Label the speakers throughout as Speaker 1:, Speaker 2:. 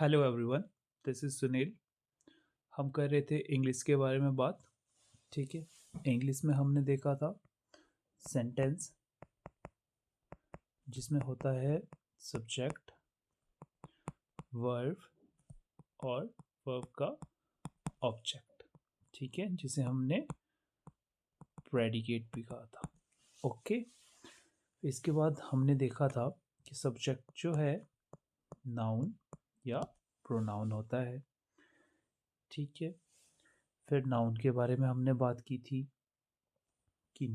Speaker 1: Hello everyone, this is Sunil. हम कर रहे थे इंग्लिश के बारे में बात। ठीक है। इंग्लिश में हमने देखा था सेंटेंस, जिसमें होता है सब्जेक्ट, वर्ब और वर्ब का ऑब्जेक्ट। ठीक है, जिसे हमने प्रेडिकेट भी कहा था। ओके। इसके बाद हमने देखा था कि सब्जेक्ट जो है नाउन या प्रोनाउन होता है। ठीक है। फिर नाउन के बारे में हमने बात की थी कि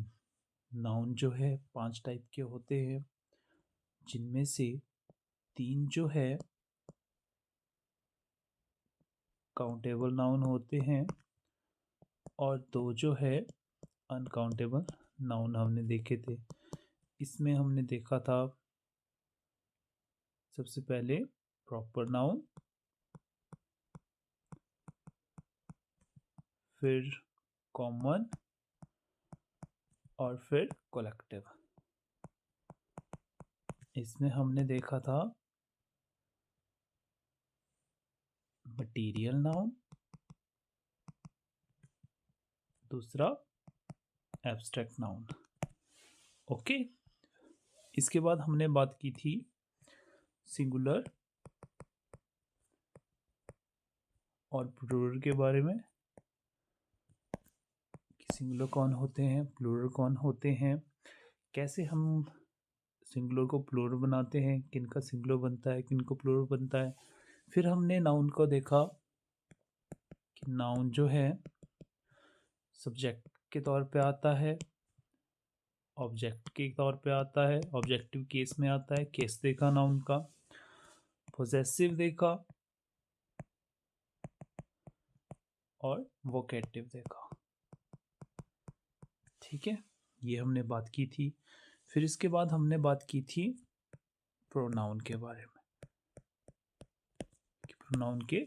Speaker 1: नाउन जो है 5 टाइप के होते हैं, जिनमें से 3 जो है काउंटेबल नाउन होते हैं और 2 जो है अनकाउंटेबल नाउन हमने देखे थे। इसमें हमने देखा था सबसे पहले प्रॉपर नाउन, फिर कॉमन और फिर कलेक्टिव। इसमें हमने देखा था मटीरियल नाउन, दूसरा एब्स्ट्रैक्ट नाउन। ओके। इसके बाद हमने बात की थी सिंगुलर और प्लूरल के बारे में कि सिंगुलर कौन होते हैं, प्लूरल कौन होते हैं, कैसे हम सिंगुलर को प्लूरल बनाते हैं, किनका सिंगुलर बनता है, किनको प्लूरल बनता है। फिर हमने नाउन को देखा कि नाउन जो है सब्जेक्ट के तौर पे आता है, ऑब्जेक्ट के तौर पे आता है, ऑब्जेक्टिव केस में आता है। केस देखा नाउन का, पोजेसिव देखा और वोकेटिव देखा। ठीक है, ये हमने बात की थी। फिर इसके बाद हमने बात की थी प्रोनाउन के बारे में कि प्रोनाउन के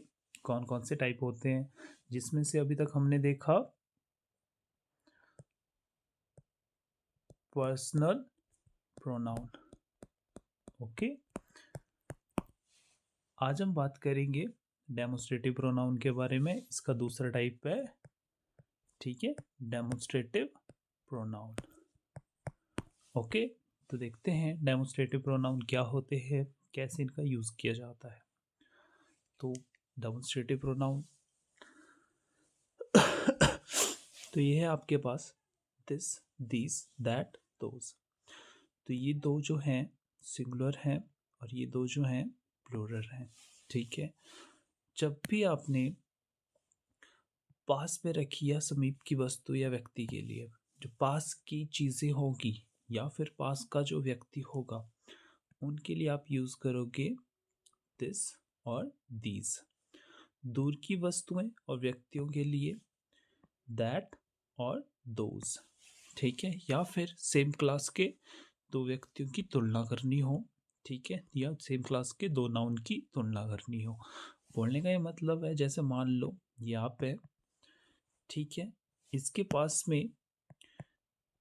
Speaker 1: कौन कौन से टाइप होते हैं, जिसमें से अभी तक हमने देखा पर्सनल प्रोनाउन। ओके। आज हम बात करेंगे डेमोन्स्ट्रेटिव प्रोनाउन के बारे में। इसका दूसरा टाइप है, ठीक है, डेमोन्स्ट्रेटिव प्रोनाउन। ओके। तो देखते हैं डेमोन्स्ट्रेटिव प्रोनाउन क्या होते हैं, कैसे इनका यूज़ किया जाता है। तो डेमोन्स्ट्रेटिव प्रोनाउन तो ये है आपके पास दिस, दिस, दैट, दोज। तो ये दो जो हैं सिंगुलर हैं और ये दो जो हैं प्लूरल हैं। ठीक है। जब भी आपने पास में रखी या समीप की वस्तु या व्यक्ति के लिए जो पास की चीज़ें होगी या फिर पास का जो व्यक्ति होगा, उनके लिए आप यूज़ करोगे दिस और दीज। दूर की वस्तुएं और व्यक्तियों के लिए दैट और दोज। ठीक है। या फिर सेम क्लास के दो व्यक्तियों की तुलना करनी हो, ठीक है, या सेम क्लास के दो नाउन की तुलना करनी हो। बोलने का ये मतलब है, जैसे मान लो ये आप है, ठीक है, इसके पास में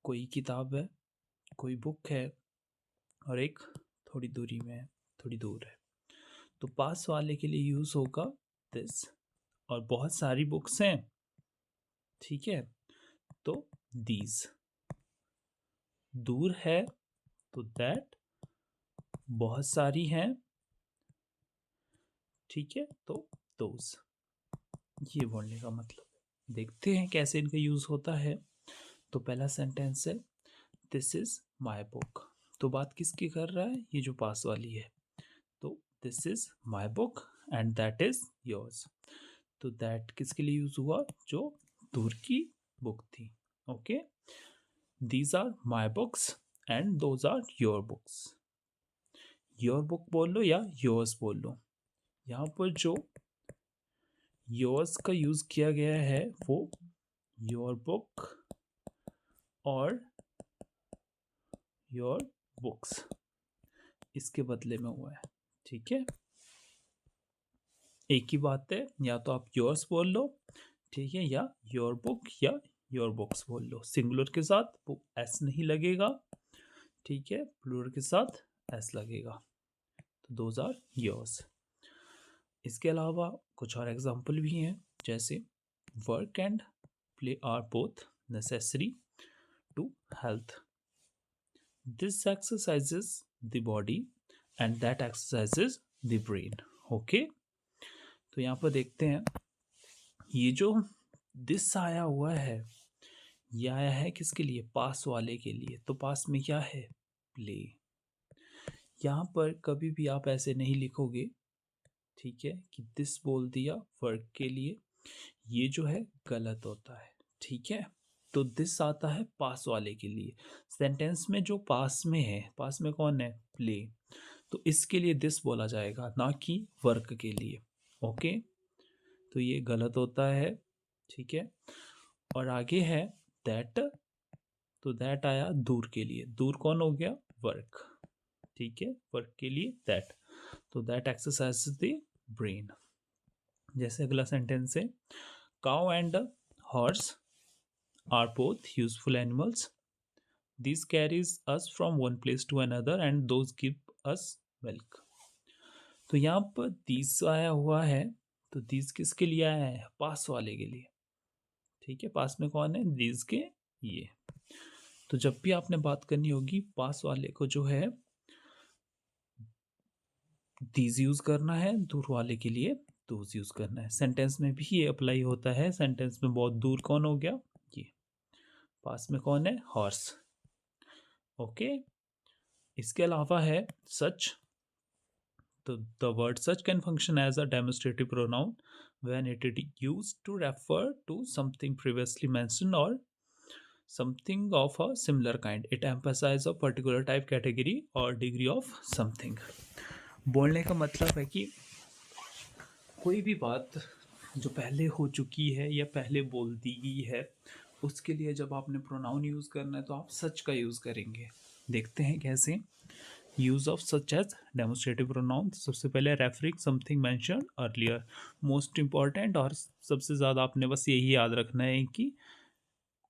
Speaker 1: कोई किताब है, कोई बुक है और एक थोड़ी दूरी में है, थोड़ी दूर है। तो पास वाले के लिए यूज़ होगा दिस। और बहुत सारी बुक्स हैं, ठीक है, तो दीज। दूर है तो दैट, बहुत सारी हैं, ठीक है, तो दोज। ये बोलने का मतलब है। देखते हैं कैसे इनका यूज़ होता है। तो पहला सेंटेंस है दिस इज माई बुक। तो बात किसकी कर रहा है, ये जो पास वाली है। तो this is my book and that is yours. तो दैट किसके लिए यूज हुआ, जो दूर की बुक थी। Okay. These are my books and those are your books. Your book बोल लो या योर्स बोल लो। यहाँ पर जो योर्स का यूज किया गया है वो योर बुक और योर बुक्स इसके बदले में हुआ है। ठीक है, एक ही बात है, या तो आप योर्स बोल लो, ठीक है, या योर बुक या योर बुक्स बोल लो। सिंगुलर के साथ वो एस नहीं लगेगा, ठीक है, प्लूरल के साथ एस लगेगा। तो दोज आर योर्स। इसके अलावा कुछ और एग्जाम्पल भी हैं, जैसे work and play are both necessary to health, this exercises the body and that exercises the brain. Okay, तो यहाँ पर देखते हैं, ये जो दिस आया हुआ है, ये आया है किसके लिए? पास वाले के लिए। तो पास में क्या है? प्ले। यहाँ पर कभी भी आप ऐसे नहीं लिखोगे, ठीक है, कि दिस बोल दिया वर्क के लिए, ये जो है गलत होता है, ठीक है। तो दिस आता है पास वाले के लिए। सेंटेंस में जो पास में है, पास में कौन है? प्ले। तो इसके लिए दिस बोला जाएगा, ना कि वर्क के लिए। ओके, तो ये गलत होता है, ठीक है। और आगे है दैट, तो दैट आया दूर के लिए। दूर कौन हो गया? वर्क, ठीक है, वर्क के लिए दैट। तो दैट एक्सरसाइज द ब्रेन। जैसे अगला सेंटेंस है, cow and horse are both useful animals, this carries us from one place to another and those give us milk. तो यहाँ पर दिस आया हुआ है, तो दिस किसके लिए आया है? पास वाले के लिए, ठीक है। पास में कौन है? दिस के ये। तो जब भी आपने बात करनी होगी, पास वाले को जो है दीज यूज करना है, दूर वाले के लिए दोज यूज करना है। सेंटेंस में भी ये अप्लाई होता है। सेंटेंस में बहुत दूर कौन हो गया? ये। पास में कौन है? हॉर्स। ओके, इसके अलावा है सच। तो the word such can function as a demonstrative pronoun when it is used to refer to something previously mentioned और something of a similar kind. It emphasizes a particular type, category or degree of something. बोलने का मतलब है कि कोई भी बात जो पहले हो चुकी है या पहले बोल दी गई है, उसके लिए जब आपने प्रोनाउन यूज़ करना है तो आप सच का यूज़ करेंगे। देखते हैं कैसे। Use of such as demonstrative pronoun. सबसे पहले referring something mention earlier, most important, और सबसे ज़्यादा आपने बस यही याद रखना है कि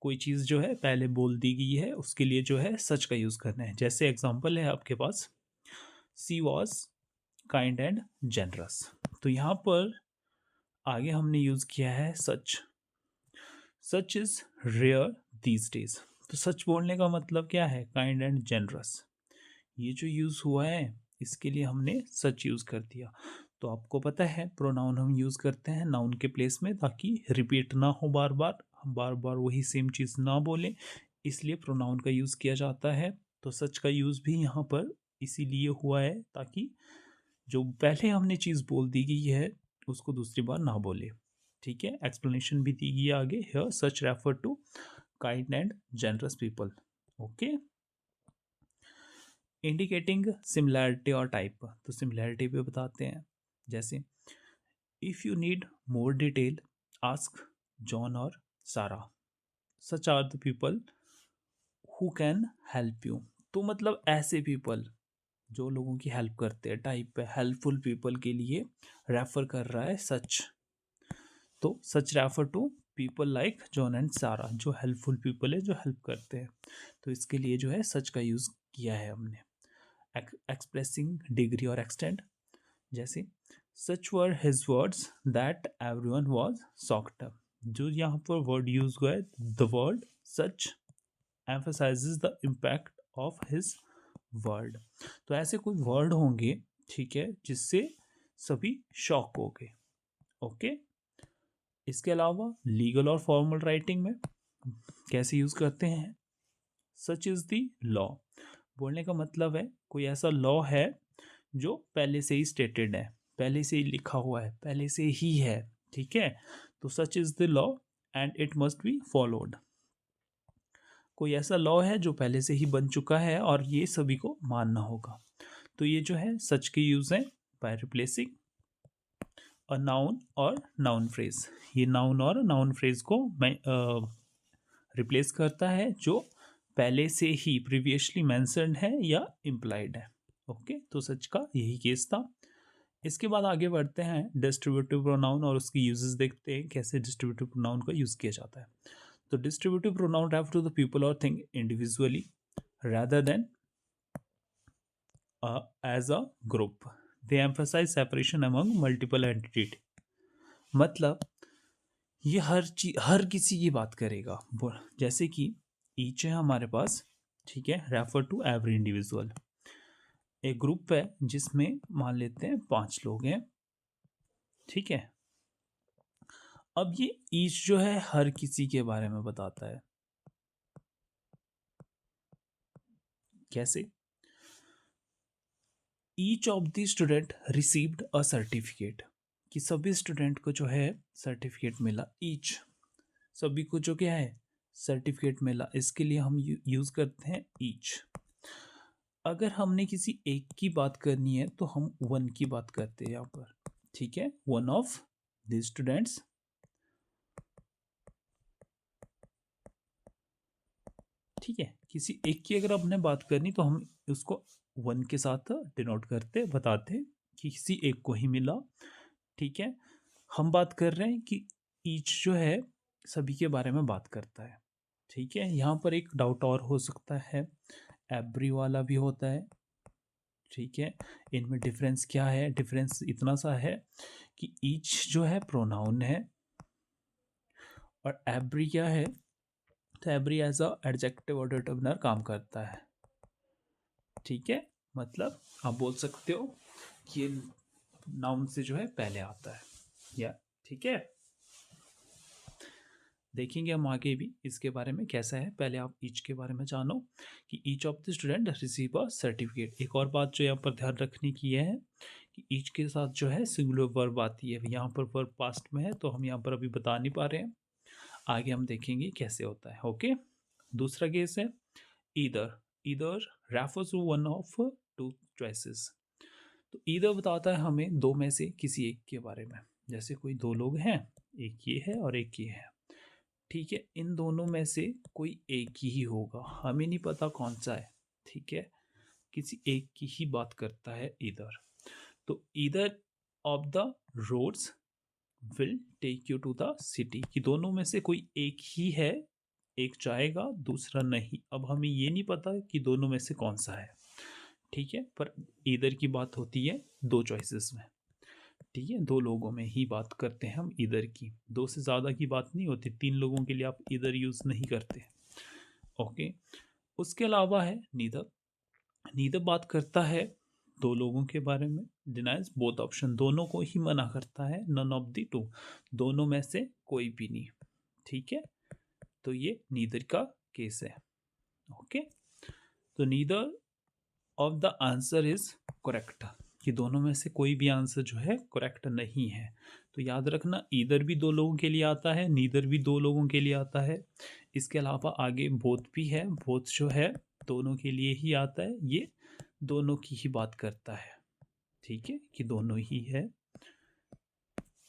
Speaker 1: कोई चीज़ जो है पहले बोल दी गई है, उसके लिए जो है सच का यूज़ करना है। जैसे एग्जांपल है आपके पास, she was kind and generous. तो यहाँ पर आगे हमने यूज़ किया है such. Such is rare these days. तो सच बोलने का मतलब क्या है? Kind and generous. ये जो यूज़ हुआ है, इसके लिए हमने सच यूज़ कर दिया। तो आपको पता है प्रोनाउन हम यूज़ करते हैं नाउन के प्लेस में, ताकि रिपीट ना हो बार बार, हम बार बार वही सेम चीज़ ना बोलें, इसलिए प्रोनाउन का यूज़ किया जाता है। तो सच का यूज़ भी यहाँ पर इसीलिए हुआ है, ताकि जो पहले हमने चीज़ बोल दी गई है उसको दूसरी बार ना बोले, ठीक है। एक्सप्लेनेशन भी दी गई है आगे। Here such refer to kind and generous people. Okay, indicating similarity और टाइप। तो सिमिलैरिटी भी बताते हैं, जैसे if you need more detail ask John और Sara, such are the people who can help you. तो मतलब ऐसे पीपल जो लोगों की हेल्प करते हैं, टाइप पे हेल्पफुल पीपल के लिए रेफर कर रहा है सच। तो such refer to people like John and Sara, जो हेल्पफुल पीपल है, जो हेल्प करते हैं। तो इसके लिए जो है सच का यूज़ किया है हमने। एक्सप्रेसिंग डिग्री और एक्सटेंट, जैसे such were his words that everyone was shocked. जो यहाँ पर वर्ड यूज हुआ है, the word such emphasizes the impact of his word. तो ऐसे कोई वर्ड होंगे, ठीक है, जिससे सभी शॉक हो गए। ओके, इसके अलावा लीगल और फॉर्मल राइटिंग में कैसे यूज करते हैं? Such is the law. बोलने का मतलब है कोई ऐसा लॉ है जो पहले से ही स्टेटेड है, पहले से ही लिखा हुआ है, पहले से ही है, ठीक है। तो such is the law and it must be followed. कोई ऐसा लॉ है जो पहले से ही बन चुका है और ये सभी को मानना होगा। तो ये जो है सच के यूज है बाय रिप्लेसिंग अ नाउन और नाउन फ्रेज। ये नाउन और नाउन फ्रेज को मैं रिप्लेस करता है जो पहले से ही प्रीवियसली मेंशन्ड है या इम्प्लाइड है। ओके, तो सच का यही केस था। इसके बाद आगे बढ़ते हैं डिस्ट्रीब्यूटिव प्रोनाउन और उसकी यूजेस देखते हैं कैसे डिस्ट्रीब्यूटिव प्रोनाउन का यूज किया जाता है। तो distributive pronoun refer to the people और thing individually rather than as a group. They emphasize separation among multiple entity. मतलब ये हर किसी की बात करेगा। जैसे कि ईच है हमारे पास, ठीक है, रेफर टू एवरी इंडिविजुअल। एक ग्रुप है जिसमें मान लेते हैं 5 लोग हैं, ठीक है। अब ये ईच जो है हर किसी के बारे में बताता है। कैसे? Each of the student received a certificate, कि सभी स्टूडेंट को जो है सर्टिफिकेट मिला। ईच, सभी को जो क्या है सर्टिफिकेट मिला, इसके लिए हम यूज करते हैं ईच। अगर हमने किसी एक की बात करनी है तो हम वन की बात करते हैं यहाँ पर, ठीक है। वन ऑफ द स्टूडेंट्स, ठीक है। किसी एक की अगर आपने बात करनी तो हम उसको वन के साथ डिनोट करते बताते कि किसी एक को ही मिला, ठीक है। हम बात कर रहे हैं कि ईच जो है सभी के बारे में बात करता है, ठीक है। यहाँ पर एक डाउट और हो सकता है, एवरी वाला भी होता है, ठीक है। इनमें डिफरेंस क्या है? डिफरेंस इतना सा है कि ईच जो है प्रोनाउन है और एवरी क्या है, तो एवरी एज अ एडजेक्टिव और डिटर्मिनर काम करता है, ठीक है। मतलब आप बोल सकते हो कि ये नाउन से जो है पहले आता है, या ठीक है। देखेंगे हम आगे भी इसके बारे में कैसा है। पहले आप ईच के बारे में जानो कि each of the student receive a certificate. एक और बात जो यहाँ पर ध्यान रखने की है कि ईच के साथ जो है सिंगुलर वर्ब आती है। यहाँ पर वर्ब पास्ट में है तो हम यहाँ पर अभी बता नहीं पा रहे हैं, आगे हम देखेंगे कैसे होता है। ओके, दूसरा केस है either. Either refers to one of two choices. तो ईदर बताता है हमें दो में से किसी एक के बारे में। जैसे कोई दो लोग हैं, एक ये है और एक ये है, ठीक है। इन दोनों में से कोई एक ही होगा, हमें नहीं पता कौन सा है, ठीक है। किसी एक की ही बात करता है ईदर। तो either of the roads will take you to the city, कि दोनों में से कोई एक ही है, एक जाएगा दूसरा नहीं। अब हमें ये नहीं पता कि दोनों में से कौन सा है, ठीक है। पर ईदर की बात होती है दो चॉइसेस में, ठीक है। दो लोगों में ही बात करते हैं हम ईदर की, दो से ज़्यादा की बात नहीं होती। 3 लोगों के लिए आप ईदर यूज़ नहीं करते, ओके। उसके अलावा है नीदर। नीदर बात करता है दो लोगों के बारे में, डिनाइज बोथ ऑप्शन, दोनों को ही मना करता है, नन ऑफ द टू, दोनों में से कोई भी नहीं, ठीक है। तो ये नीदर का केस है, ओके। तो neither of the answer is correct, कि दोनों में से कोई भी आंसर जो है करेक्ट नहीं है। तो याद रखना, ईदर भी दो लोगों के लिए आता है, नीदर भी दो लोगों के लिए आता है। इसके अलावा आगे बोथ भी है, बोथ जो है दोनों के लिए ही आता है, ये दोनों की ही बात करता है, ठीक है, कि दोनों ही है,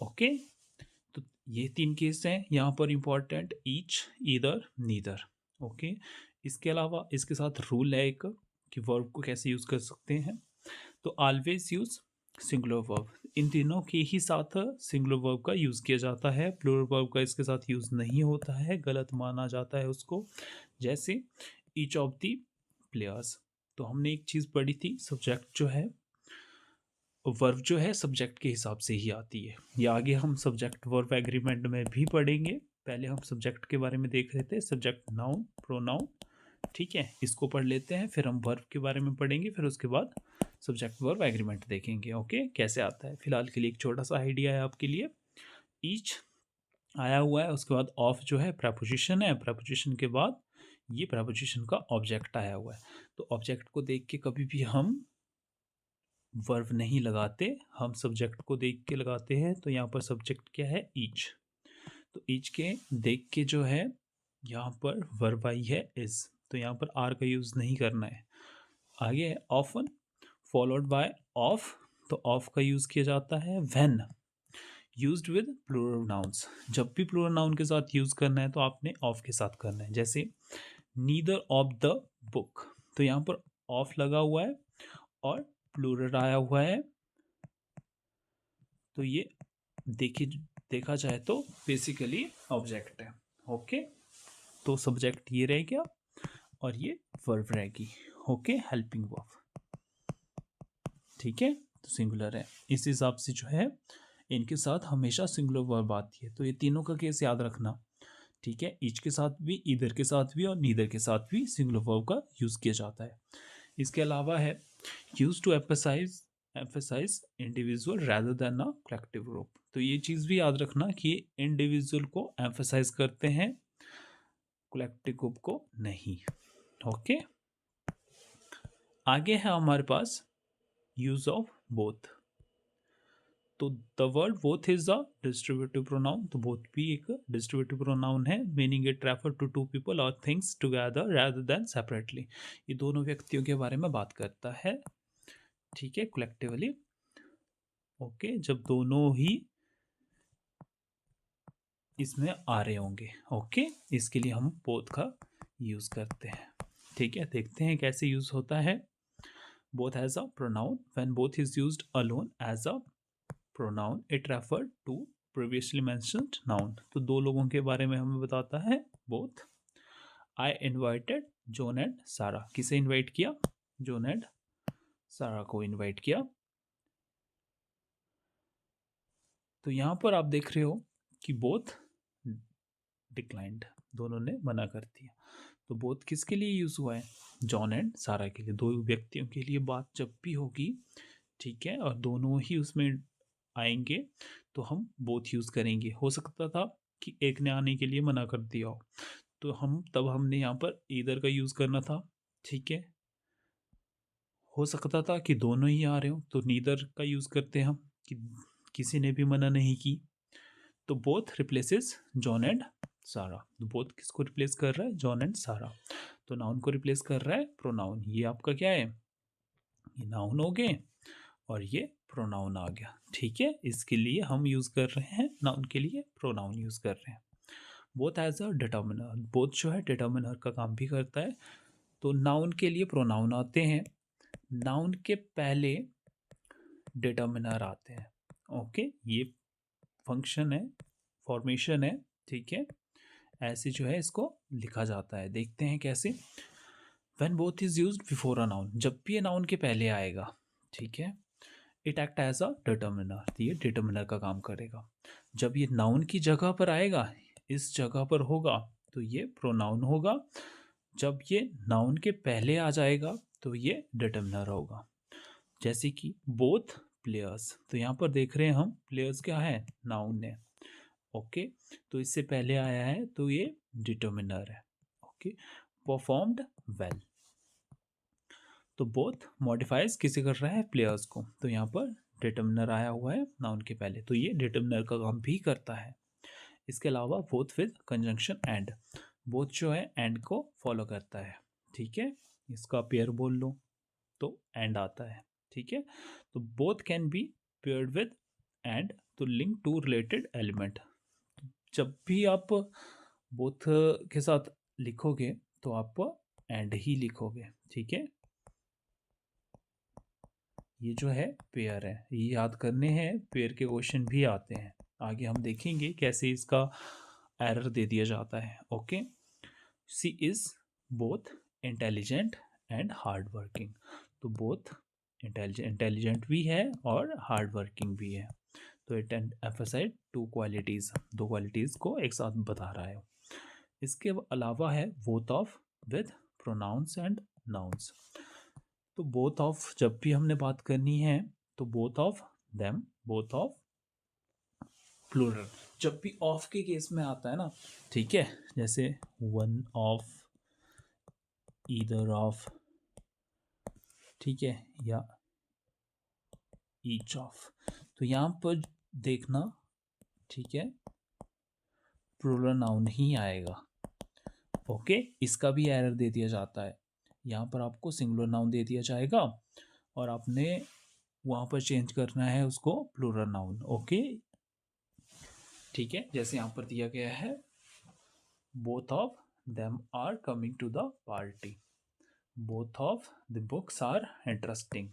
Speaker 1: ओके। तो ये 3 केस हैं यहाँ पर important, each, either, neither, okay. इसके अलावा इसके साथ रूल है एक कि वर्ब को कैसे यूज़ कर सकते हैं। तो ऑलवेज यूज सिंगुलर वर्ब, इन तीनों के ही साथ सिंगुलर वर्ब का यूज़ किया जाता है, प्लूरल वर्ब का इसके साथ यूज़ नहीं होता है, गलत माना जाता है उसको। जैसे ईच ऑफ द प्लेयर्स, तो हमने एक चीज़ पढ़ी थी, सब्जेक्ट जो है, वर्ब जो है सब्जेक्ट के हिसाब से ही आती है। ये आगे हम सब्जेक्ट वर्ब एग्रीमेंट में भी पढ़ेंगे। पहले हम सब्जेक्ट के बारे में देख रहे थे, सब्जेक्ट नाउन प्रोनाउन, ठीक है, इसको पढ़ लेते हैं, फिर हम वर्ब के बारे में पढ़ेंगे, फिर उसके बाद सब्जेक्ट वर्ब एग्रीमेंट देखेंगे, ओके, कैसे आता है। फिलहाल के लिए एक छोटा सा आइडिया है आपके लिए। ईच आया हुआ है, उसके बाद ऑफ जो है प्रपोजिशन है, प्रपोजिशन के बाद ये प्रपोजिशन का ऑब्जेक्ट आया हुआ है। तो ऑब्जेक्ट को देख के कभी भी हम वर्ब नहीं लगाते, हम सब्जेक्ट को देख के लगाते हैं। तो यहाँ पर सब्जेक्ट क्या है, ईच। तो ईच के देख के जो है यहाँ पर वर्ब आई है इज, तो यहाँ पर आर का यूज़ नहीं करना है। आगे है ऑफन फॉलोड बाय ऑफ, तो ऑफ का यूज़ किया जाता है when used with plural nouns. जब भी प्लूरल नाउन के साथ यूज़ करना है तो आपने ऑफ के साथ करना है। जैसे नीदर ऑफ द बुक, तो यहाँ पर ऑफ लगा हुआ है और प्लूरल आया हुआ है, तो ये देखा जाए तो बेसिकली ऑब्जेक्ट है, ओके। तो सब्जेक्ट ये रह गया और ये वर्ब रहेगी, ओके, हेल्पिंग वर्ब, ठीक है। तो सिंगुलर है। इस हिसाब से जो है इनके साथ हमेशा सिंगुलर वर्ब आती है। तो ये तीनों का केस याद रखना, ठीक है। ईच के साथ भी, ईदर के साथ भी और नीदर के साथ भी सिंगुलर वर्ब का यूज़ किया जाता है। इसके अलावा है use to emphasize individual rather than a collective group. तो ये चीज़ भी याद रखना कि इंडिविजुअल को एम्फेसाइज करते हैं, कलेक्टिव ग्रुप को नहीं। ओके, आगे है हमारे पास यूज ऑफ बोथ। तो the word both is a distributive pronoun. तो बोथ भी एक डिस्ट्रीब्यूटिव प्रोनाउन है, meaning it refer to two people और things together rather than separately. ये दोनों व्यक्तियों के बारे में बात करता है, ठीक है, कलेक्टिवली। ओके, जब दोनों ही इसमें आ रहे होंगे। ओके, इसके लिए हम बोथ का यूज करते हैं, ठीक है। देखते हैं कैसे यूज होता है। Both as a pronoun, when both is used alone as a pronoun it referred to previously mentioned noun। तो दो लोगों के बारे में हमें बताता है both। I invited John and Sarah। किसे इनवाइट किया? जॉन एंड सारा को इनवाइट किया। तो यहां पर आप देख रहे हो कि both डिक्लाइंड, दोनों ने मना कर दिया। तो both किसके लिए यूज हुआ है? जॉन एंड सारा के लिए, दो व्यक्तियों के लिए बात जब भी होगी, ठीक है, और दोनों ही उसमें आएंगे तो हम बोथ यूज़ करेंगे। हो सकता था कि एक ने आने के लिए मना कर दिया हो, तो हमने यहाँ पर ईदर का यूज़ करना था, ठीक है। हो सकता था कि दोनों ही आ रहे हो, तो नीदर का यूज़ करते हम कि किसी ने भी मना नहीं की। तो बोथ रिप्लेसेस जॉन एंड सारा। तो बोथ किसको रिप्लेस कर रहा है? जॉन एंड सारा। तो नाउन को रिप्लेस कर रहा है प्रोनाउन। ये आपका क्या है? ये नाउन हो गए और ये प्रोनाउन आ गया, ठीक है। इसके लिए हम यूज़ कर रहे हैं, नाउन के लिए प्रोनाउन यूज़ कर रहे हैं। Both as a determiner, both जो है डिटर्मिनर का काम भी करता है। तो नाउन के लिए प्रोनाउन आते हैं, नाउन के पहले डिटर्मिनर आते हैं। ओके, ये फंक्शन है, फॉर्मेशन है, ठीक है। ऐसे जो है इसको लिखा जाता है। देखते हैं कैसे। When both is used before a noun, जब भी ये नाउन के पहले आएगा, ठीक है, it act as a determiner. तो ये डिटर्मिनर का काम करेगा। जब ये नाउन की जगह पर आएगा, इस जगह पर होगा, तो ये प्रोनाउन होगा। जब ये नाउन के पहले आ जाएगा तो ये डिटर्मिनर होगा। जैसे कि बोथ प्लेयर्स, तो यहाँ पर देख रहे हैं हम प्लेयर्स क्या है? नाउन है। ओके, तो इससे पहले आया है तो ये डिटर्मिनर है। Okay, performed well. तो बोथ मॉडिफाइज किसे कर रहा है? प्लेयर्स को। तो यहाँ पर डिटर्मिनर आया हुआ है नाउन के पहले, तो ये डिटर्मिनर का काम भी करता है। इसके अलावा both with conjunction and, both जो है एंड को फॉलो करता है, ठीक है। इसका पेयर बोल लो तो एंड आता है, ठीक है। तो both can be paired with and to link to related element. जब भी आप बोथ के साथ लिखोगे तो आप एंड ही लिखोगे, ठीक है। ये जो है पेयर है, ये याद करने हैं। पेयर के क्वेश्चन भी आते हैं, आगे हम देखेंगे कैसे इसका एरर दे दिया जाता है। Okay, she is both intelligent and hard working. तो बोथ इंटेलिजेंट भी है और हार्ड वर्किंग भी है। तो इट एम्फसाइज टू क्वालिटीज़, दो क्वालिटीज़ को एक साथ बता रहा है। इसके अलावा है both of with pronouns and nouns. तो बोथ ऑफ जब भी हमने बात करनी है तो both of them, both of plural. जब भी ऑफ के केस में आता है ना, ठीक है, जैसे वन ऑफ, ईदर ऑफ, ठीक है, या ईच ऑफ। तो यहाँ पर देखना, ठीक है, प्लूरल नाउन ही आएगा। ओके, इसका भी एरर दे दिया जाता है। यहाँ पर आपको सिंगुलर नाउन दे दिया जाएगा और आपने वहाँ पर चेंज करना है उसको प्लूरल नाउन। ओके, ठीक है, जैसे यहाँ पर दिया गया है, both of them are coming to the party, both of the books are interesting.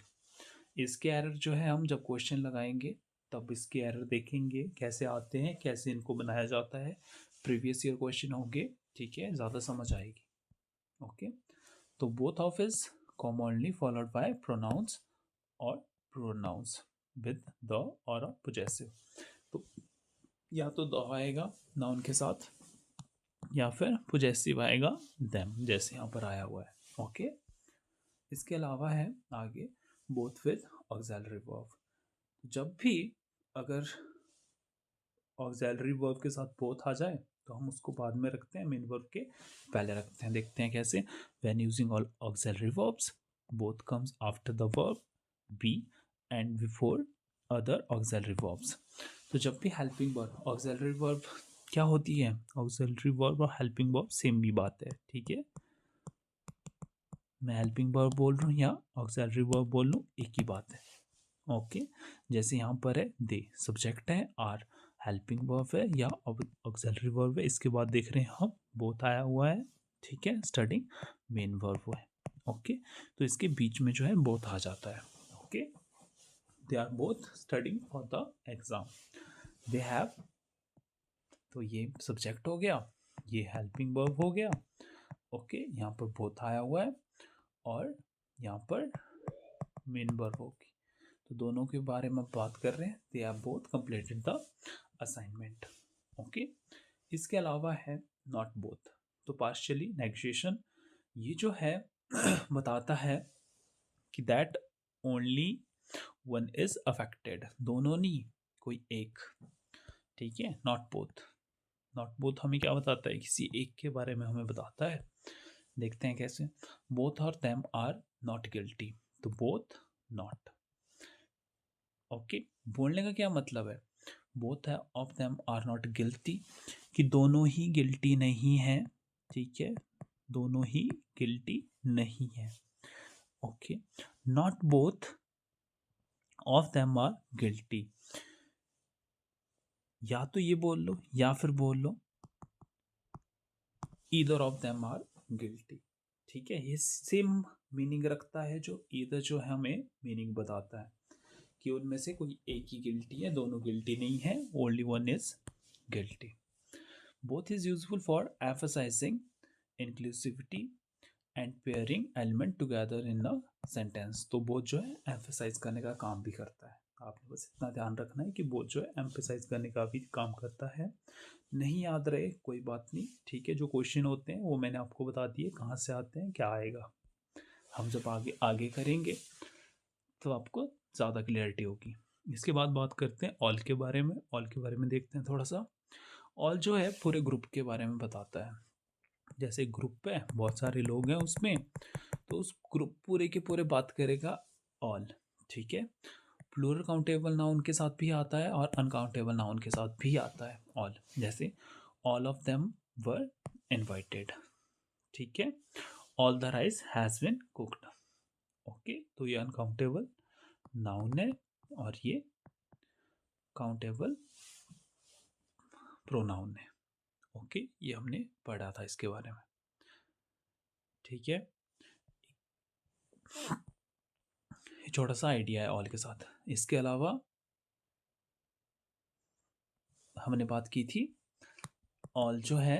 Speaker 1: इसके एरर जो है हम जब क्वेश्चन लगाएंगे तब इसके एरर देखेंगे कैसे आते हैं, कैसे इनको बनाया जाता है। प्रीवियस ईयर क्वेश्चन होंगे, ठीक है, ज़्यादा समझ आएगी। ओके, तो both of is commonly followed by pronouns और प्रोनाउंस विद द और अ पोजेसिव। तो या तो द आएगा नाउन के साथ या फिर पोजेसिव आएगा देम, जैसे यहाँ पर आया हुआ है। ओके, इसके अलावा है आगे बोथ विद ऑक्सिलरी वर्ब। जब भी अगर ऑक्सिलरी वर्ब के साथ बोथ आ जाए तो हम उसको बाद में रखते हैं, मेन वर्ब के पहले रखते हैं। देखते हैं कैसे। When using all auxiliary verbs both comes after the verb B and before other auxiliary verbs. तो जब भी हेल्पिंग वर्ब, ऑक्सिलरी वर्ब क्या होती है, ऑक्सिलरी वर्ब और हेल्पिंग वर्ब सेम भी बात है, ठीक है। मैं हेल्पिंग वर्ब बोल रहा हूँ या ऑक्सिलरी वर्ब बोल लूँ, एक ही बात है। ओके, जैसे यहाँ पर है दे सब्जेक्ट है, आर हेल्पिंग वर्ब है या ऑक्सिलरी वर्ब है। इसके बाद देख रहे हैं हम बोथ आया हुआ है, ठीक है, स्टडिंग मेन वर्ब है। ओके, तो इसके बीच में जो है बोथ आ जाता है। Okay, they are both studying for the exam. They have, तो ये सब्जेक्ट हो गया, ये हेल्पिंग वर्ब हो गया। ओके, यहाँ पर बोथ आया हुआ है और यहाँ पर मेन वर्ब होगी। तो दोनों के बारे में बात कर रहे हैं। They are both completed the assignment. Okay, इसके अलावा है नॉट बोथ। तो पार्शियली नेगेशन ये जो है बताता है कि that only one is affected, दोनों नहीं, कोई एक, ठीक है। नॉट बोथ, नॉट बोथ हमें क्या बताता है, किसी एक के बारे में हमें बताता है। देखते हैं कैसे। बोथ और देम आर नॉट गिल्टी, तो बोथ नॉट। ओके, बोलने का क्या मतलब है, बोथ है of them are not guilty, कि दोनों ही गिल्टी नहीं है, ठीक है, दोनों ही गिल्टी नहीं है। Okay, not both of them are guilty, या तो ये बोल लो या फिर बोल लो either of them are guilty, ठीक है। ये सेम मीनिंग रखता है, जो ईदर जो है हमें मीनिंग बताता है कि उनमें से कोई एक ही गिल्टी है, दोनों गिल्टी नहीं है, only one is guilty. Both is useful for emphasising inclusivity and pairing element together in a sentence. तो बोथ जो है एम्फसाइज करने का काम भी करता है। आपने बस इतना ध्यान रखना है कि बोथ जो है एम्फसाइज करने का भी काम करता है। नहीं याद रहे कोई बात नहीं, ठीक है। जो क्वेश्चन होते हैं वो मैंने आपको बता दिए कहाँ से आते हैं, क्या आएगा। हम जब आगे आगे करेंगे तो आपको ज़्यादा क्लियरिटी होगी। इसके बाद बात करते हैं ऑल के बारे में। ऑल के बारे में देखते हैं थोड़ा सा। ऑल जो है पूरे ग्रुप के बारे में बताता है। जैसे ग्रुप है, बहुत सारे लोग हैं उसमें, तो उस ग्रुप पूरे के पूरे बात करेगा ऑल, ठीक है। प्लूरल काउंटेबल नाउन के साथ भी आता है और अनकाउंटेबल नाउन के साथ भी आता है ऑल। जैसे all of them were invited, ठीक है। All the rice has been cooked. Okay, तो ये अनकाउंटेबल नाउन है और ये काउंटेबल प्रोनाउन है। ओके, ये हमने पढ़ा था इसके बारे में, ठीक है। छोटा सा आइडिया है ऑल के साथ। इसके अलावा हमने बात की थी ऑल जो है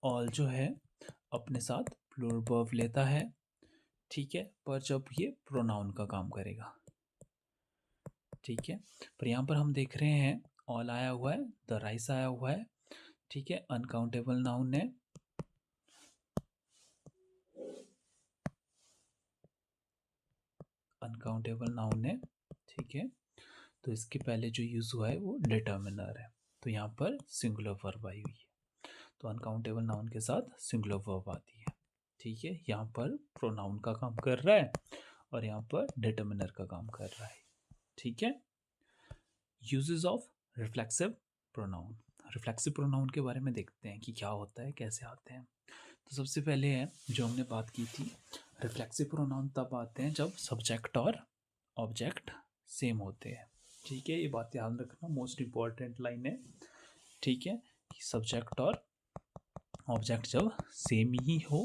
Speaker 1: ऑल जो है अपने साथ प्लूरल वर्ब लेता है, ठीक है, पर जब ये प्रोनाउन का काम करेगा, ठीक है। पर यहाँ पर हम देख रहे हैं ऑल आया हुआ है, द राइस आया हुआ है, ठीक है, अनकाउंटेबल नाउन है। अनकाउंटेबल नाउन है, ठीक है। तो इसके पहले जो यूज हुआ है वो डिटर्मिनर है, तो यहाँ पर सिंगुलर वर्ब आई हुई है। तो अनकाउंटेबल नाउन के साथ सिंगुलर वर्ब आती है, ठीक है। यहाँ पर प्रोनाउन का काम कर रहा है और यहाँ पर डिटर्मिनर का काम कर रहा है, ठीक है। Uses of reflexive pronoun. Reflexive pronoun के बारे में देखते हैं कि क्या होता है, कैसे आते हैं। तो सबसे पहले है जो हमने बात की थी, रिफ्लेक्सिव प्रोनाउन तब आते हैं जब सब्जेक्ट और ऑब्जेक्ट सेम होते हैं, ठीक है। ये बात ध्यान रखना, मोस्ट इंपॉर्टेंट लाइन है, ठीक है, कि सब्जेक्ट और ऑब्जेक्ट जब सेम ही हो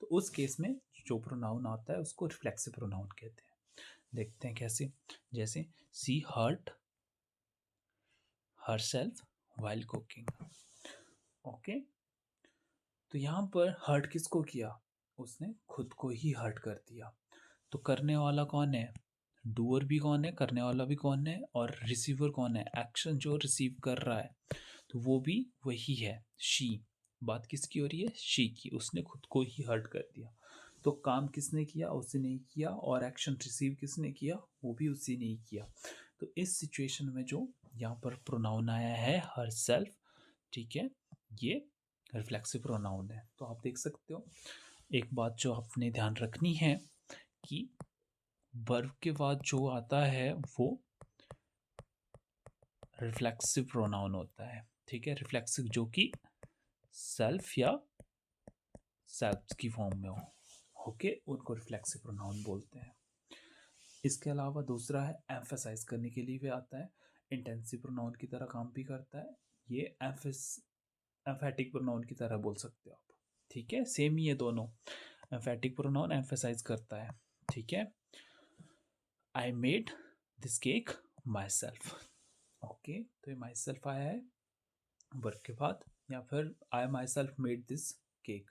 Speaker 1: तो उस केस में जो प्रोनाउन आता है उसको रिफ्लेक्सिव प्रोनाउन कहते हैं। देखते हैं कैसे। जैसे she hurt herself while cooking। Okay, तो यहाँ पर हर्ट किसको किया, उसने खुद को ही हर्ट कर दिया। तो करने वाला कौन है? डूअर भी कौन है, करने वाला भी कौन है, और रिसीवर कौन है? एक्शन जो रिसीव कर रहा है तो वो भी वही है, शी। बात किसकी हो रही है? शी की। उसने खुद को ही हर्ट कर दिया। तो काम किसने किया? उसने ही किया। और एक्शन रिसीव किसने किया? वो भी उसी ने ही किया। तो इस सिचुएशन में जो यहाँ पर प्रोनाउन आया है हर सेल्फ, ठीक है, ये रिफ्लेक्सिव प्रोनाउन है। तो आप देख सकते हो, एक बात जो आपने ध्यान रखनी है कि वर्ब के बाद जो आता है वो रिफ्लेक्सिव प्रोनाउन होता है। ठीक है, रिफ्लेक्सिव जो कि सेल्फ या सेल्फ की फॉर्म में हो, ओके, उनको रिफ्लेक्सिव प्रोनाउन बोलते हैं। इसके अलावा दूसरा है एम्फेसाइज करने के लिए भी आता है, इंटेंसिव प्रोनाउन की तरह काम भी करता है। ये एम्फेटिक प्रोनाउन की तरह बोल सकते हो आप। ठीक है, सेम ही है दोनों। एम्फेटिक प्रोनाउन एम्फेसाइज करता है। ठीक है, I made this cake my self. Okay, तो ये माई सेल्फ आया है वर्ब के बाद, या फिर I myself made this cake.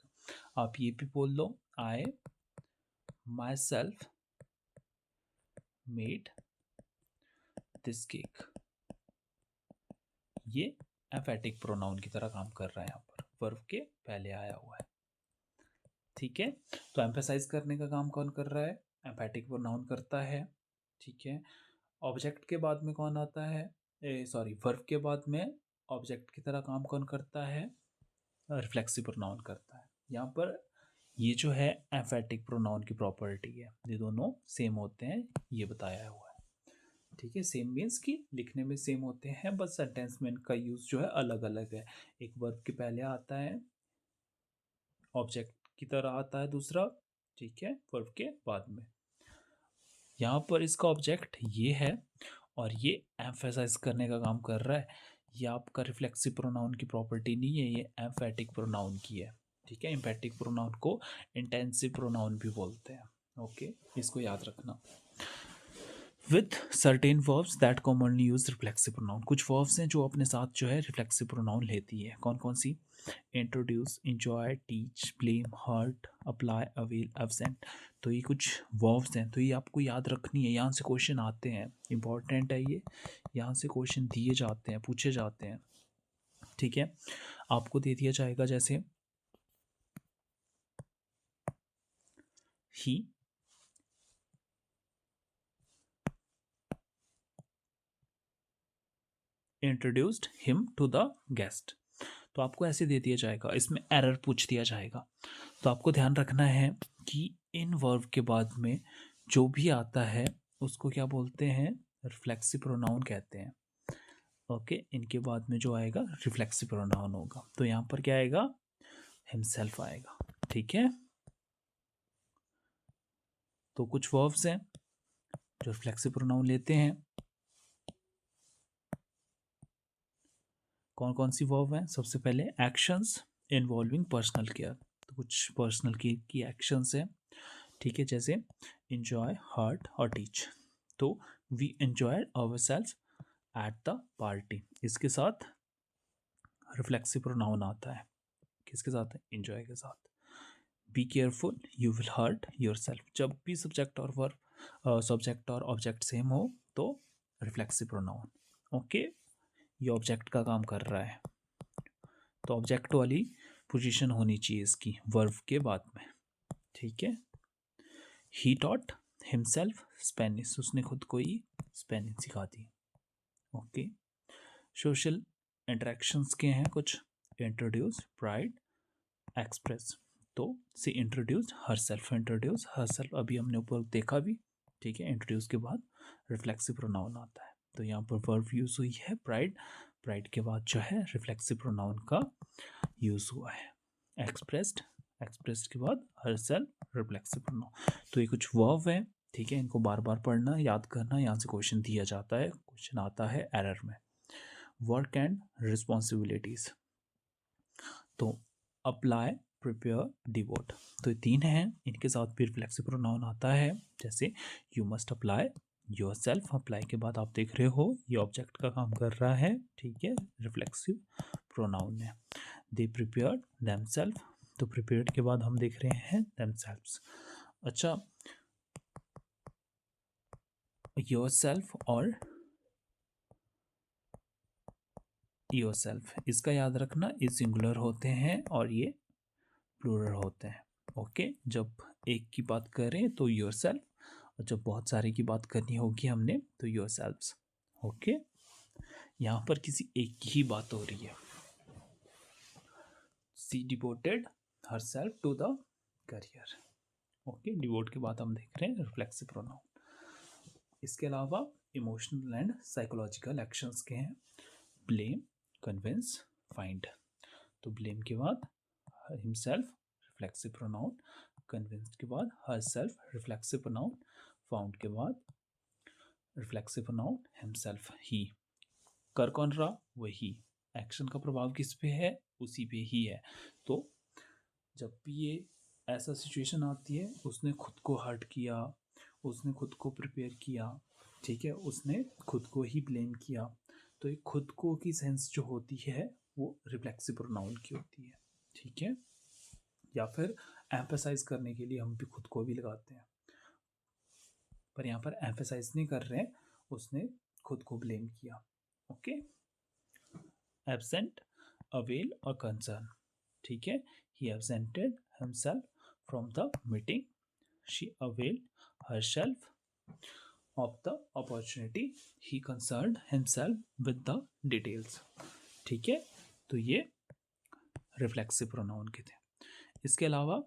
Speaker 1: आप ये भी बोल लो, I myself made this cake. ये एम्फेटिक प्रोनाउन की तरह काम कर रहा है, यहाँ पर वर्ब के पहले आया हुआ है। ठीक है, तो एम्फेसाइज करने का काम कौन कर रहा है? एम्फेटिक प्रोनाउन करता है। ठीक है, ऑब्जेक्ट के बाद में कौन आता है? सॉरी, वर्ब के बाद में ऑब्जेक्ट की तरह काम कौन करता है? रिफ्लेक्सिव प्रोनाउन करता है। यहाँ पर ये जो है एम्फेटिक प्रोनाउन की प्रॉपर्टी है, ये दोनों सेम होते हैं, ये बताया हुआ है। ठीक है, सेम मीन्स कि लिखने में सेम होते हैं, बस सेंटेंस में इनका यूज जो है अलग अलग है। एक वर्ब के पहले आता है, ऑब्जेक्ट की तरह आता है दूसरा, ठीक है, वर्ब के बाद में। यहाँ पर इसका ऑब्जेक्ट ये है और ये एम्फेसाइज करने का काम कर रहा है। ये आपका रिफ्लेक्सिव प्रोनाउन की प्रॉपर्टी नहीं है, ये एम्फेटिक प्रोनाउन की है। ठीक है, एम्फेटिक प्रोनाउन को इंटेंसिव प्रोनाउन भी बोलते हैं। ओके, इसको याद रखना। With certain verbs that commonly use reflexive pronoun, कुछ वर्ब्स हैं जो अपने साथ जो है रिफ्लेक्सिव प्रोनाउन लेती है। कौन कौन सी? Introduce, enjoy, teach, blame, hurt, apply, avail, absent. तो ये कुछ वर्ब्स हैं, तो ये आपको याद रखनी है, यहाँ से क्वेश्चन आते हैं, इंपॉर्टेंट है ये, यहाँ से क्वेश्चन दिए जाते हैं, पूछे जाते हैं। ठीक है, आपको दे दिया जाएगा जैसे ही introduced him to the guest, तो आपको ऐसे दे दिया जाएगा, इसमें एरर पूछ दिया जाएगा। तो आपको ध्यान रखना है कि इन वर्ब के बाद में जो भी आता है उसको क्या बोलते हैं? रिफ्लेक्सिव प्रोनाउन कहते हैं। ओके, इनके बाद में जो आएगा रिफ्लेक्सिव प्रोनाउन होगा। तो यहाँ पर क्या आएगा? हिमसेल्फ आएगा। ठीक है, तो कुछ वर्ब्स हैं जो रिफ्लेक्सिव प्रोनाउन लेते हैं। कौन कौन सी वर्ब हैं? सबसे पहले एक्शंस इन्वॉल्विंग पर्सनल केयर, तो कुछ पर्सनल केयर की एक्शंस हैं। ठीक है, जैसे इंजॉय, हर्ट और टीच। तो we enjoy our self at the party, इसके साथ रिफ्लेक्सिव प्रोनाउन आता है। किसके साथ? इंजॉय के साथ। Be careful, you will hurt your self. जब भी सब्जेक्ट और वर्ब, सब्जेक्ट और ऑब्जेक्ट सेम हो तो रिफ्लेक्सिव प्रोनाउन। ओके, ये ऑब्जेक्ट का काम कर रहा है, तो ऑब्जेक्ट वाली पोजीशन होनी चाहिए इसकी वर्ब के बाद में। ठीक है, ही टॉट हिमसेल्फ स्पेनिश, उसने खुद को ही स्पेनिश सिखा दी। ओके, सोशल इंटरेक्शंस के हैं कुछ, इंट्रोड्यूस, प्राइड, एक्सप्रेस। तो she introduce herself, introduce herself अभी हमने ऊपर देखा भी। ठीक है, इंट्रोड्यूस के बाद रिफ्लेक्सिव प्रोनाउन आता है, तो यहाँ पर वर्ब यूज हुई है प्राइड, प्राइड के बाद जो है रिफ्लेक्सिव प्रोनाउन का यूज हुआ है। एक्सप्रेस्ड, एक्सप्रेस्ड के बाद हर सेल्फ, रिफ्लेक्सिव प्रोनाउन। तो ये कुछ वर्ब है। ठीक है, इनको बार बार पढ़ना, याद करना, यहाँ से क्वेश्चन दिया जाता है, क्वेश्चन आता है एरर में। वर्क एंड रिस्पॉन्सिबिलिटीज, तो अप्लाई, प्रिपेयर, डिवोट, तो ये तीन हैं, इनके साथ भी रिफ्लेक्सिव प्रोनाउन आता है। जैसे you must apply your self, apply के बाद आप देख रहे हो ये ऑब्जेक्ट का काम कर रहा है। ठीक है, रिफ्लेक्सिव प्रोनाउन है। दे प्रिपेयर देम सेल्फ, तो प्रिपेयर्ड के बाद हम देख रहे हैं themselves। अच्छा, yourself और yourself, इसका याद रखना, ये सिंगुलर होते हैं और ये प्लूरल होते हैं। ओके, जब एक की बात करें तो yourself, और जब बहुत सारे की बात करनी होगी हमने तो yourselves। ओके, यहाँ पर किसी एक की ही बात हो रही है। She devoted herself to the career। Okay, devote के बाद हम देख रहे हैं रिफ्लेक्सिव प्रोनाउन। इसके अलावा इमोशनल एंड साइकोलॉजिकल एक्शंस के हैं, ब्लेम, कन्विंस, फाइंड। तो ब्लेम के बाद हिमसेल्फ रिफ्लेक्सिव प्रोनाउन, कन्विंस के बाद हरसेल्फ रिफ्लेक्सिव प्रोनाउन, फाउंड के बाद रिफ्लेक्सिव प्रोनाउन हिमसेल्फ ही। कर कौन रहा? वही। एक्शन का प्रभाव किस पे है? उसी पे ही है। तो जब भी ये ऐसा सिचुएशन आती है, उसने खुद को हर्ट किया, उसने खुद को प्रिपेयर किया, ठीक है, उसने खुद को ही ब्लेम किया, तो एक खुद को की सेंस जो होती है वो रिफ्लेक्सिव प्रोनाउन की होती है। ठीक है, या फिर एम्फेसाइज करने के लिए हम भी खुद को भी लगाते हैं, पर यहाँ पर एम्फेसाइज नहीं कर रहे हैं, उसने खुद को ब्लेम किया। ओके, एब्सेंट, अवेल और कंसर्न। ठीक है, he absented himself from the meeting, she availed herself of the opportunity, he concerned himself with the details। ठीक है, तो ये रिफ्लेक्सिव प्रोनाउन के थे। इसके अलावा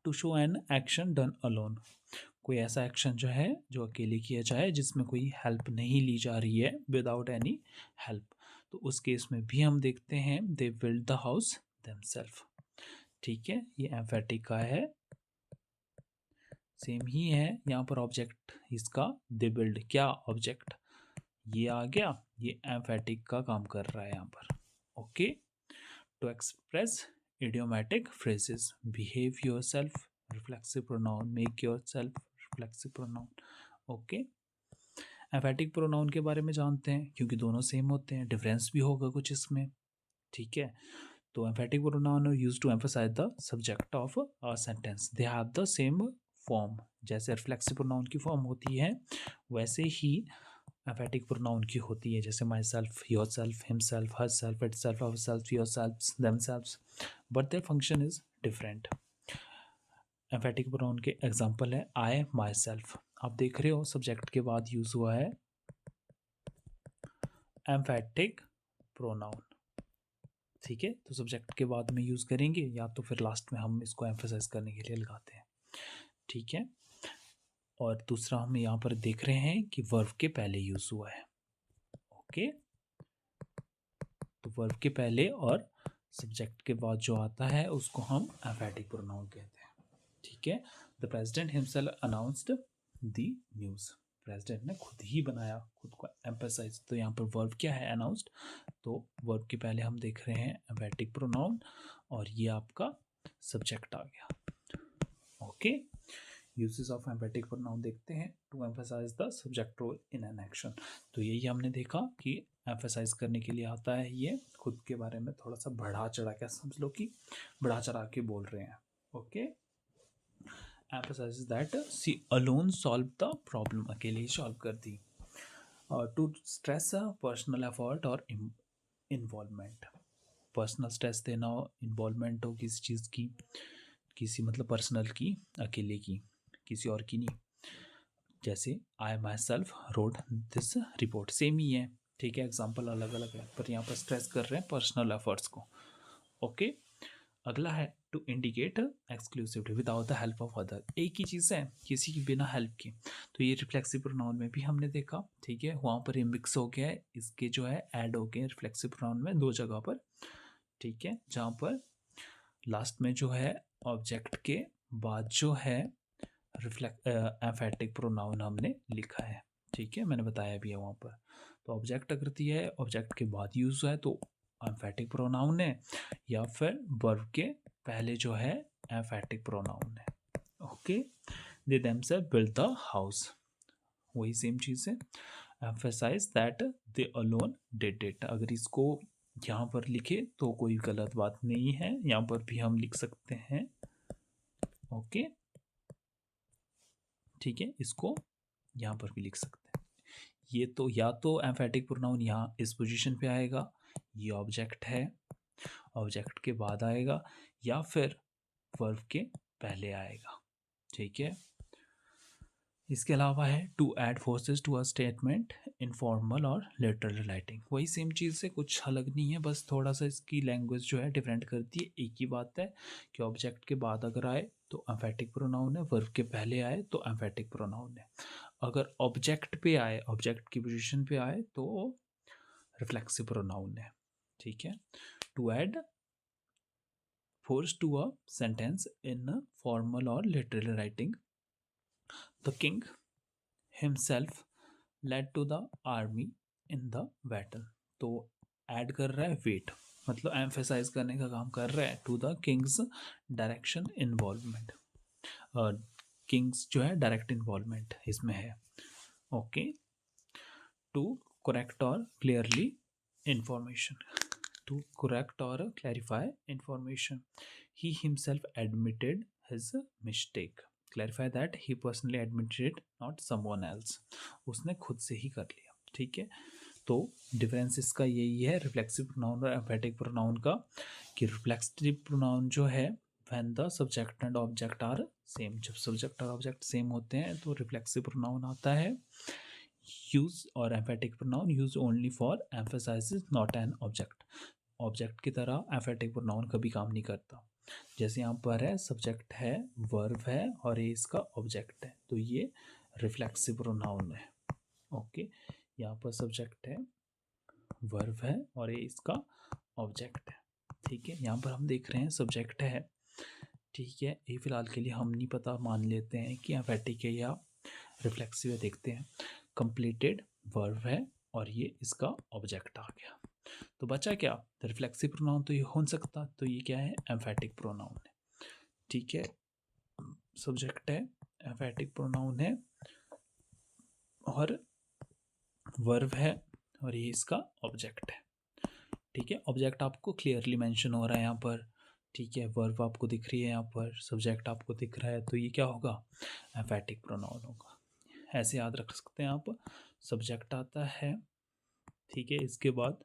Speaker 1: to show an action done alone, कोई ऐसा एक्शन जो है जो अकेले किया जाए, जिसमें कोई हेल्प नहीं ली जा रही है, विदाउट एनी हेल्प, तो उस केस में भी हम देखते हैं they build the house themself. ठीक है, ये एम्फेटिक का है, सेम ही है। यहाँ पर ऑब्जेक्ट इसका दे बिल्ड, क्या ऑब्जेक्ट ये आ गया, ये एम्फेटिक का काम कर रहा है यहाँ पर। Okay, to express idiomatic phrases, behave yourself reflexive pronoun, make yourself reflexive pronoun. Okay, emphatic pronoun के बारे में जानते हैं, क्योंकि दोनों सेम होते हैं, डिफरेंस भी होगा कुछ इसमें। ठीक है, तो emphatic pronoun are used to emphasise the subject of a sentence, they have the same form. जैसे रिफ्लेक्सिव प्रोनाउन की फॉर्म होती है, वैसे ही एम्फेटिक प्रोनाउन की होती है, जैसे my self, your self, himself, her self, it self, our self, your self, themselves, but their function is different. Emphatic pronoun के एग्जाम्पल है आई, माई सेल्फ। आप देख रहे हो सब्जेक्ट के बाद यूज हुआ है एम्फेटिक प्रोनाउन। ठीक है, तो सब्जेक्ट के बाद में यूज़ करेंगे, या तो फिर लास्ट में हम इसको एम्फेसाइज करने के लिए लगाते हैं। ठीक है, और दूसरा हम यहाँ पर देख रहे हैं कि वर्ब के पहले यूज़ हुआ है। ओके, तो वर्ब के पहले और सब्जेक्ट के बाद जो आता है उसको हम एम्फेटिक प्रोनाउन कहते हैं। ठीक है, the president himself announced the news, president ने खुद ही बनाया, खुद को एम्फेसाइज। तो यहाँ पर वर्ब क्या है? अनाउंस्ड। तो वर्ब के पहले हम देख रहे हैं एम्फेटिक प्रोनाउन, और ये आपका सब्जेक्ट आ गया। Okay, uses of emphatic pronoun देखते हैं, to emphasise the subject role in an action. तो यही हमने देखा कि एम्फसाइज करने के लिए आता है, ये खुद के बारे में थोड़ा सा बढ़ा चढ़ा के, समझ लो कि बढ़ा चढ़ा के बोल रहे हैं। Okay, emphasise that she alone solve the problem, अकेले ही सॉल्व कर दी। टू स्ट्रेस पर्सनल एफर्ट और इन्वॉल्वमेंट, पर्सनल स्ट्रेस देना हो, इन्वॉल्वमेंट हो किसी चीज़ की, किसी मतलब पर्सनल की, अकेले की, किसी और की नहीं। जैसे I myself rode this report, same ही है। ठीक है, एग्जाम्पल अलग अलग है, पर यहाँ पर स्ट्रेस कर रहे हैं पर्सनल एफर्ट्स को। ओके, अगला है to indicate exclusively without the help of other, एक ही चीज़ है किसी की बिना हेल्प के, तो ये रिफ्लेक्सिव प्रोनाउन में भी हमने देखा। ठीक है, वहाँ पर ये मिक्स हो गया है, इसके जो है ऐड हो गए रिफ्लेक्सिव प्रोनाउन में दो जगह पर। ठीक है, जहाँ पर लास्ट में जो है ऑब्जेक्ट के बाद जो है एम्फेटिक प्रोनाउन हमने लिखा है। ठीक है, मैंने बताया भी है वहाँ पर। तो ऑब्जेक्ट अगर दिया है, ऑब्जेक्ट के बाद यूज है तो एम्फेटिक प्रोनाउन है, या फिर वर्ब के पहले जो है एम्फेटिक प्रोनाउन है। Okay, they themself build the house, वही सेम चीज़ है। Emphasise that they alone did it, अगर इसको यहाँ पर लिखे तो कोई गलत बात नहीं है, यहाँ पर भी हम लिख सकते हैं। ओके, ठीक है, इसको यहाँ पर भी लिख सकते हैं। ये तो या तो एम्फेटिक प्रोनाउन यहाँ इस पोजीशन पे आएगा, ये ऑब्जेक्ट है, ऑब्जेक्ट के बाद आएगा, या फिर वर्ब के पहले आएगा। ठीक है, इसके अलावा है to add forces to a statement in formal और लिटरल राइटिंग। वही सेम चीज़ से कुछ अलग नहीं है, बस थोड़ा सा इसकी लैंग्वेज जो है डिफरेंट करती है। एक ही बात है कि ऑब्जेक्ट के बाद अगर आए तो एम्फेटिक प्रोनाउन है, वर्ब के पहले आए तो एम्फेटिक प्रोनाउन है, अगर ऑब्जेक्ट पे आए, ऑब्जेक्ट की पोजीशन पे आए तो रिफ्लेक्सिव प्रोनाउन है। ठीक है, to add force to a sentence in formal और literal writing, the king himself led to the army in the battle. तो ऐड कर रहा है वेट, मतलब एम्फेसाइज करने का काम कर रहा है, to the kings direction involvement. Kings जो है डायरेक्ट इन्वॉल्वमेंट इसमें है। ओके, टू करेक्ट और क्लियरली इंफॉर्मेशन, टू करेक्ट और clarify information, he himself admitted his mistake, clarify that he personally admitted not someone else, उसने खुद से ही कर लिया। ठीक है, तो डिफरेंस इसका यही है रिफ्लेक्सिव प्रोनाउन और एम्फेटिक प्रोनाउन का, कि रिफ्लेक्सिव प्रोनाउन जो है when the subject and object are same, जब सब्जेक्ट और ऑब्जेक्ट सेम होते हैं तो रिफ्लेक्सिव प्रोनाउन आता है। यूज और emphatic pronoun use only for emphasise not an object, object की तरह एम्फेटिक प्रोनाउन कभी काम नहीं करता। जैसे यहाँ पर है सब्जेक्ट है, वर्ब है और ये इसका ऑब्जेक्ट है, तो ये रिफ्लेक्सिव प्रोनाउन है। ओके, यहाँ पर सब्जेक्ट है, वर्ब है और ये इसका ऑब्जेक्ट है। ठीक है, यहाँ पर हम देख रहे हैं सब्जेक्ट है। ठीक है, ये फिलहाल के लिए हम नहीं पता, मान लेते हैं कि एम्फेटिक है या रिफ्लेक्सिव है। देखते हैं, कंप्लीटेड वर्ब है और ये इसका ऑब्जेक्ट आ गया, तो बचा क्या, रिफ्लेक्सिव प्रोनाउन तो ये हो सकता, तो ये क्या है, एम्फेटिक प्रोनाउन है। ठीक है, सब्जेक्ट है, एम्फेटिक प्रोनाउन है और वर्ब है और ये इसका ऑब्जेक्ट है। ठीक है, ऑब्जेक्ट आपको क्लियरली मेंशन हो रहा है यहाँ पर। ठीक है, वर्ब आपको दिख रही है यहाँ पर, सब्जेक्ट आपको दिख रहा है, तो ये क्या होगा, एम्फेटिक प्रोनाउन होगा। ऐसे याद रख सकते हैं आप, सब्जेक्ट आता है, ठीक है, इसके बाद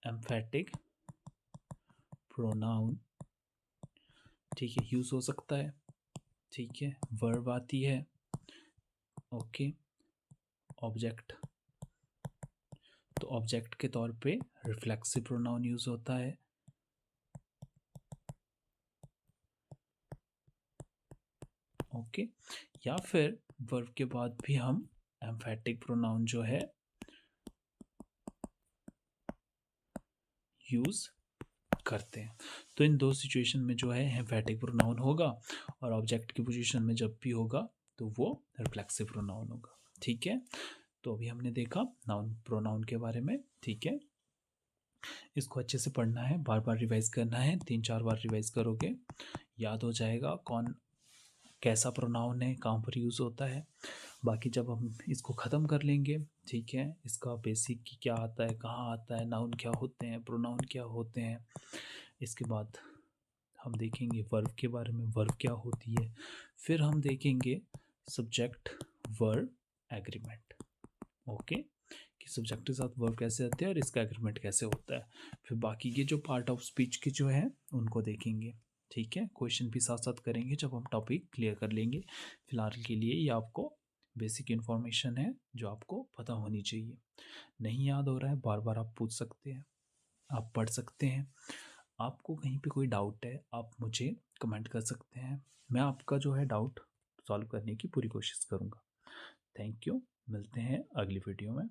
Speaker 1: एम्फेटिक प्रोनाउन, ठीक है, यूज़ हो सकता है। ठीक है, वर्ब आती है, ओके, ऑब्जेक्ट, तो ऑब्जेक्ट के तौर पे रिफ्लेक्सिव प्रोनाउन यूज़ होता है। ओके, या फिर वर्ब के बाद भी हम एम्फेटिक प्रोनाउन जो है यूज़ करते हैं। तो इन दो सिचुएशन में जो है एम्फेटिक प्रोनाउन होगा और ऑब्जेक्ट की पोजीशन में जब भी होगा तो वो रिफ्लेक्सिव प्रोनाउन होगा। ठीक है, तो अभी हमने देखा नाउन प्रोनाउन के बारे में। ठीक है, इसको अच्छे से पढ़ना है, बार बार रिवाइज करना है, 3-4 बार रिवाइज करोगे याद हो जाएगा कौन कैसा प्रोनाउन है, कहाँ पर यूज़ होता है। बाकी जब हम इसको ख़त्म कर लेंगे, ठीक है, इसका बेसिक क्या आता है, कहाँ आता है, नाउन क्या होते हैं, प्रोनाउन क्या होते हैं, इसके बाद हम देखेंगे वर्ब के बारे में, वर्ब क्या होती है, फिर हम देखेंगे सब्जेक्ट वर्ब एग्रीमेंट। ओके, कि सब्जेक्ट के साथ वर्ब कैसे आते हैं और इसका एग्रीमेंट कैसे होता है। फिर बाकी के जो पार्ट ऑफ स्पीच के जो है उनको देखेंगे। ठीक है, क्वेश्चन भी साथ साथ करेंगे जब हम टॉपिक क्लियर कर लेंगे। फिलहाल के लिए ये आपको बेसिक इन्फॉर्मेशन है जो आपको पता होनी चाहिए। नहीं याद हो रहा है, बार बार आप पूछ सकते हैं, आप पढ़ सकते हैं। आपको कहीं पे कोई डाउट है आप मुझे कमेंट कर सकते हैं, मैं आपका जो है डाउट सॉल्व करने की पूरी कोशिश करूँगा। थैंक यू, मिलते हैं अगली वीडियो में।